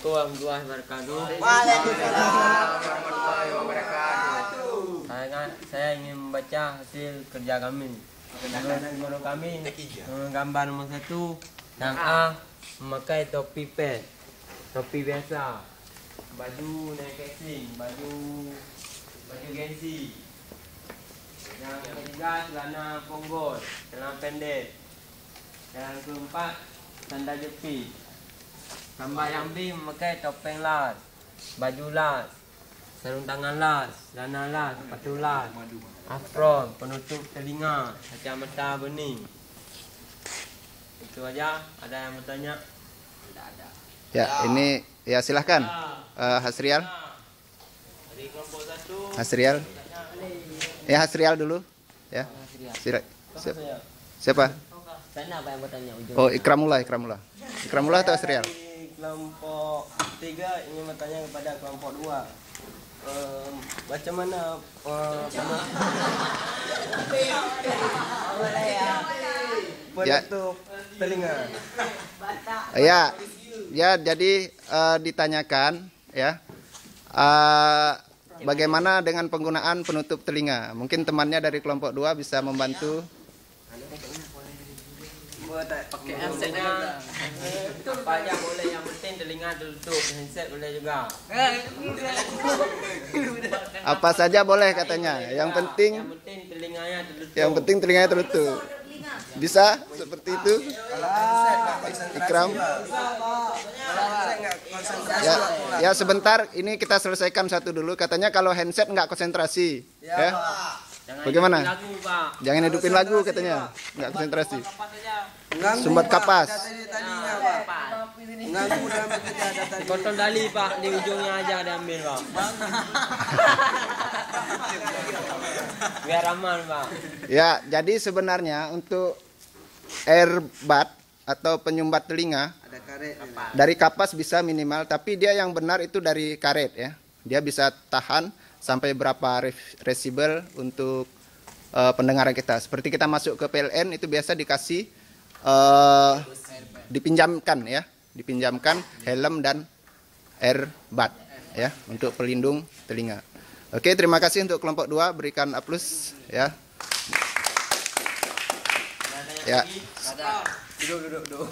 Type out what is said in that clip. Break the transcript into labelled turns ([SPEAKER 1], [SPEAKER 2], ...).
[SPEAKER 1] Assalamualaikum warahmatullahi wabarakatuh.
[SPEAKER 2] Waalaikumsalam warahmatullahi wabarakatuh.
[SPEAKER 1] Saya ingin membaca hasil kerja kami. Guru kami gambar nomor 1 yang A memakai topi pet, topi biasa, baju naik casing, baju gengsi. Yang ketiga celana ponggol, celana pendek. Yang keempat sandal jepit. Gambar yang B memakai topeng las, baju las, sarung tangan las, celana las, sepatu las, apron, penutup telinga, kacamata bening. Itu aja. Ada yang bertanya? Tidak ada.
[SPEAKER 3] Ya, ini ya silahkan. Hasrial.
[SPEAKER 1] Dari kelompok 1.
[SPEAKER 3] Hasrial. Ya, Hasrial dulu. Ya. Siapa?
[SPEAKER 1] Sana apa yang bertanya?
[SPEAKER 3] Oh, Ikramullah. Ikramullah atau Hasrial?
[SPEAKER 1] Kelompok 3 ingin bertanya kepada kelompok 2. Macam mana penutup telinga?
[SPEAKER 3] Ya, jadi ditanyakan ya. Bagaimana dengan penggunaan penutup telinga? Mungkin temannya dari kelompok 2 bisa membantu.
[SPEAKER 1] Pakai handsetnya apa aja boleh, yang penting telinga tutup. Handset boleh juga.
[SPEAKER 3] Apa saja boleh katanya. Yang penting
[SPEAKER 1] telinganya tertutup.
[SPEAKER 3] Yang penting telinganya tertutup. Bisa seperti itu? Ikram. Ya, sebentar. Ini kita selesaikan satu dulu. Katanya kalau handset nggak konsentrasi. Ya. Bagaimana? Jangan hidupin lagu katanya. Nggak konsentrasi. Sumbat kapas.
[SPEAKER 1] Kontrol tali Pak, di ujungnya aja ada ambil Pak. Biar aman Pak.
[SPEAKER 3] Ya, jadi sebenarnya untuk earbud atau penyumbat telinga dari kapas bisa minimal, tapi dia yang benar itu dari karet ya. Dia bisa tahan sampai berapa resibel untuk pendengaran kita. Seperti kita masuk ke PLN itu biasa dikasih dipinjamkan helm dan earbud ya untuk pelindung telinga. Oke, terima kasih untuk kelompok 2, berikan aplaus ya. Ya.
[SPEAKER 1] Duduk.